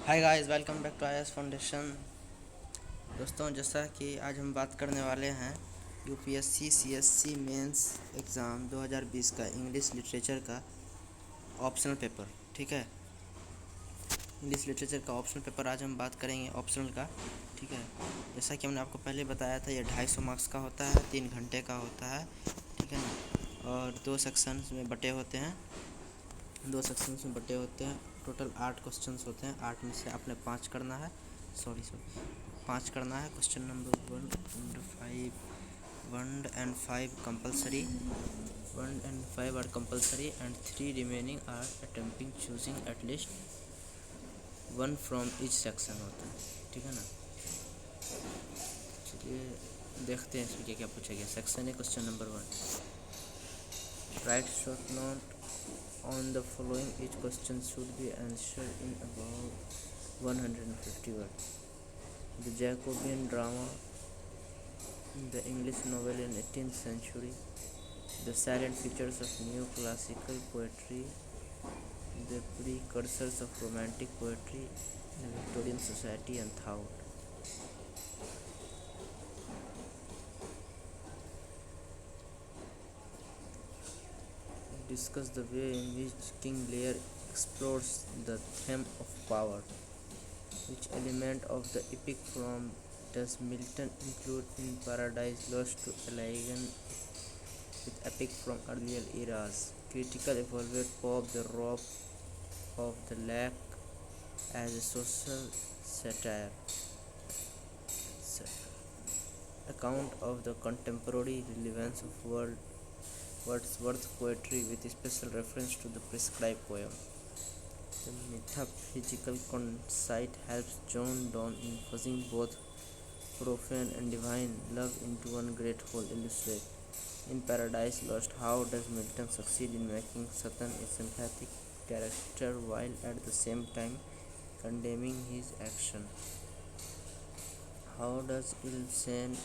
Hi guys, welcome back to IAS foundation. दोस्तों, जैसा कि आज हम बात करने वाले हैं यूपीएससी सीएससी मेंस एग्ज़ाम 2020 का इंग्लिश लिटरेचर का ऑप्शनल पेपर। ठीक है, इंग्लिश लिटरेचर का ऑप्शनल पेपर आज हम बात करेंगे ऑप्शनल का। ठीक है, जैसा कि हमने आपको पहले बताया था, ये 250 मार्क्स का होता है, 3 घंटे का होता है। ठीक है ना, और 2 सेक्शंस में बटे होते हैं। 2 सेक्शंस में बटे होते हैं। टोटल 8 क्वेश्चंस होते हैं। 8 में से आपने 5 करना है। सॉरी 5 करना है। Question number 1 and 5 compulsory, 1 and 5 are compulsory and 3 remaining are attempting choosing at least 1 from each section होता है। ठीक है ना, चलिए देखते हैं इसमें क्या क्या पूछा गया। सेक्शन है question number 1, right short note on the following. Each question should be answered in about 150 words. The Jacobean drama, the English novel in 18th century, the silent features of neoclassical poetry, the precursors of romantic poetry, the Victorian society and thought. Discuss the way in which King Lear explores the theme of power. Which element of the epic form does Milton include in Paradise Lost to align with epic from earlier eras? Critical evaluate Pope the Robe of the Lake as a social satire. Account of the contemporary relevance of Wordsworth poetry with special reference to the prescribed poem. The metaphysical conceit helps John Donne in fusing both profane and divine love into one great whole. Illustrate. In Paradise Lost, how does Milton succeed in making Satan a sympathetic character while at the same time condemning his action? How does Ibsen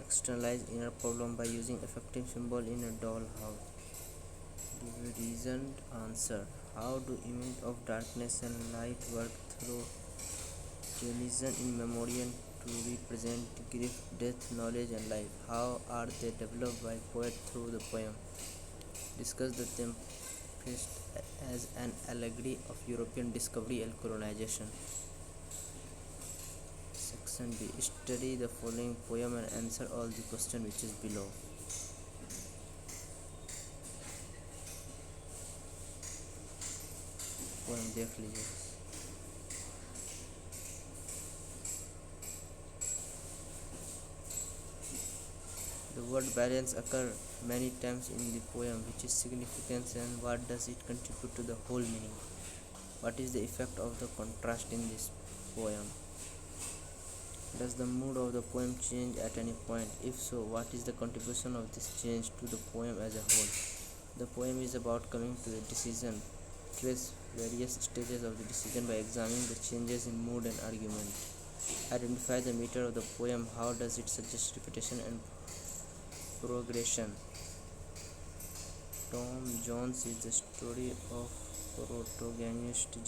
externalize inner problem by using effective symbol in a dollhouse? The reasoned answer. How do images of darkness and light work through religion in memoriam to represent grief, death, knowledge, and life? How are they developed by poet through the poem? Discuss the Tempest as an allegory of European discovery and colonization. Section B. Study the following poem and answer all the question which is below. Poem देख लीजिए। The word balance occurs many times in the poem. Which is significance and what does it contribute to the whole meaning? What is the effect of the contrast in this poem? Does the mood of the poem change at any point? If so, what is the contribution of this change to the poem as a whole? The poem is about coming to a decision. Trace various stages of the decision by examining the changes in mood and argument. Identify the meter of the poem. How does it suggest repetition and progression? Tom Jones is the story of protagonist's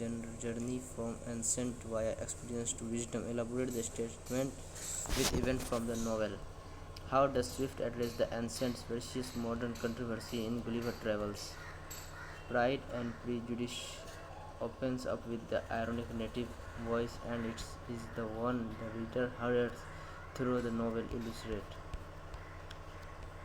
journey from ancient via experience to wisdom. Elaborate the statement with event from the novel. How does Swift address the ancient versus modern controversy in Gulliver Travels? Pride and Prejudice opens up with the ironic native voice, and it is the one the reader hears through the novel. Illustrate.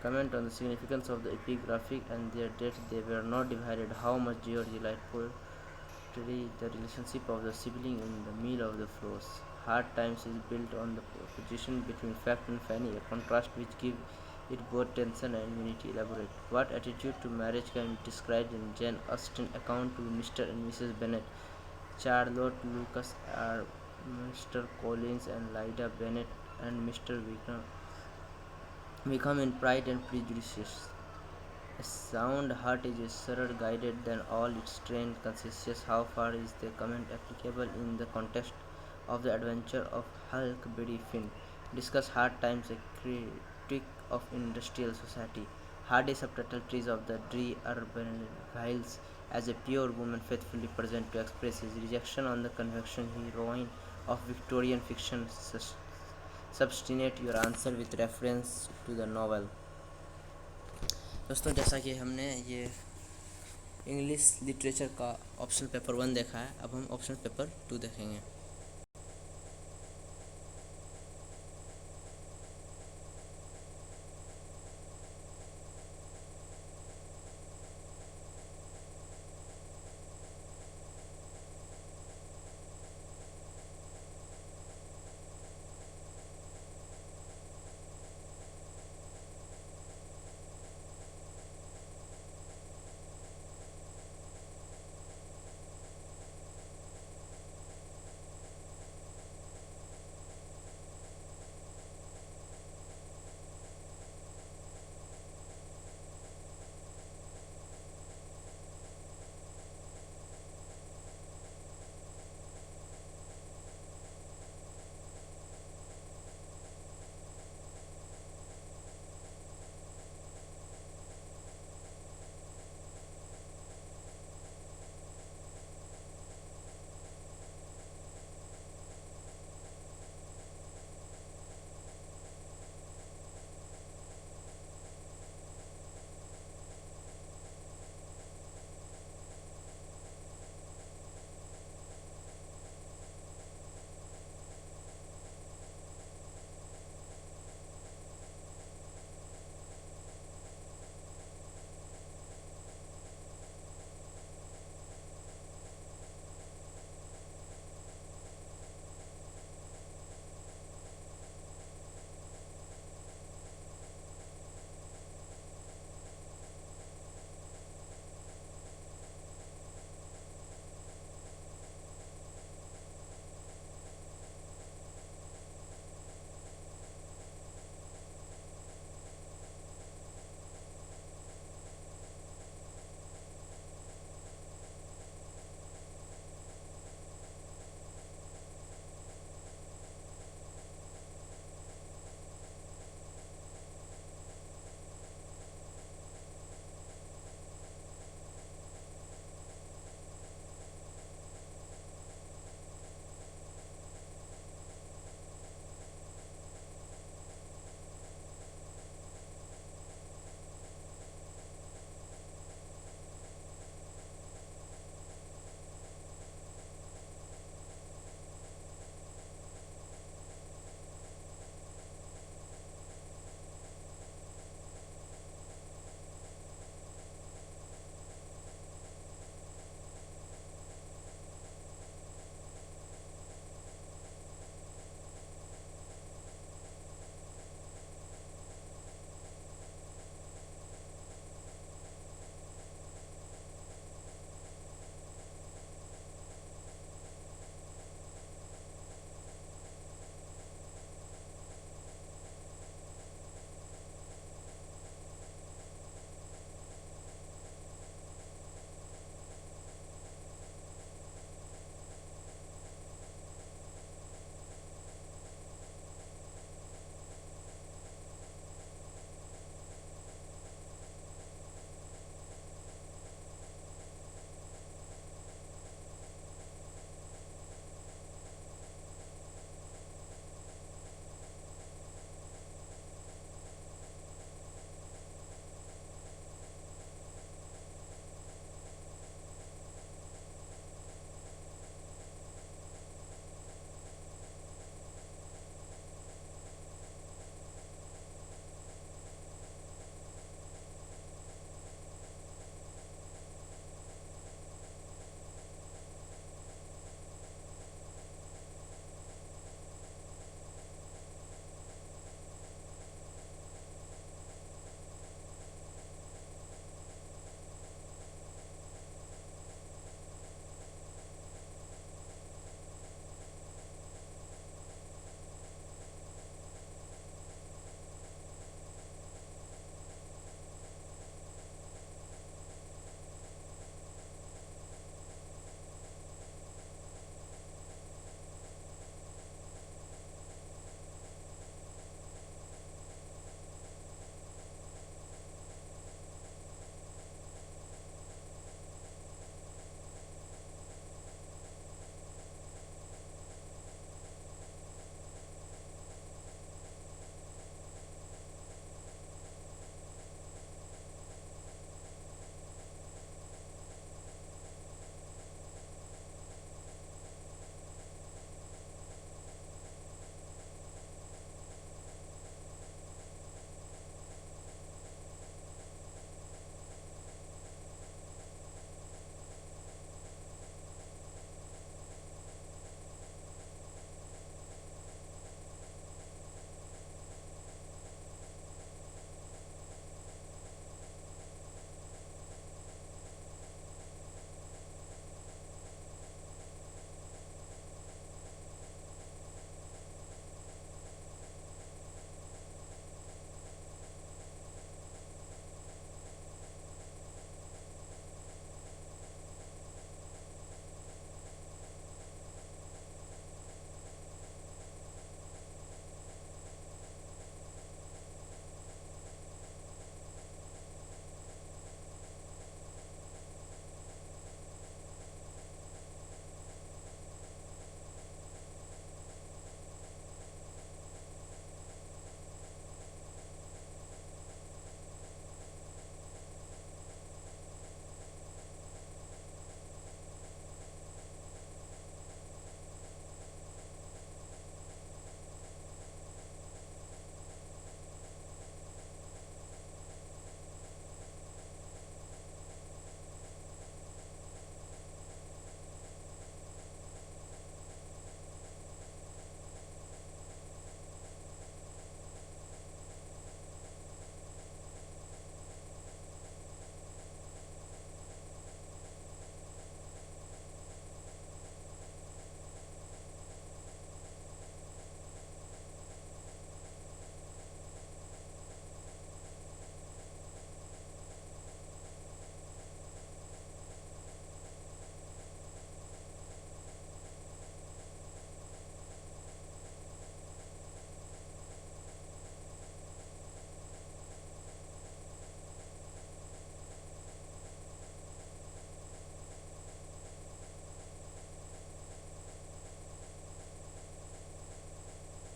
Comment on the significance of the epigraphic and their date. They were not divided. How much George light poetry, the relationship of the sibling in the meal of the flows. Hard Times is built on the opposition between fact and fanny, a contrast which gives it both tension and unity. Elaborate. What attitude to marriage can be described in Jane Austen's account to Mr. and Mrs. Bennet? Charlotte Lucas are Mr. Collins and Lydia Bennet and Mr. Wickham in Pride and Prejudice. A sound heart is a surer guided than all its trained conscience. How far is the comment applicable in the context of the adventure of Huckleberry Finn? Discuss Hard Times, a critique of industrial society. Hardy subtitle trees of the Dre Urban Hills as a pure woman faithfully present to express his rejection on the conviction heroine of Victorian fiction. Substantiate your answer with reference to the novel. दोस्तों जैसा कि हमने ये English literature का option paper 1 देखा है, अब हम ऑप्शन पेपर 2 देखेंगे।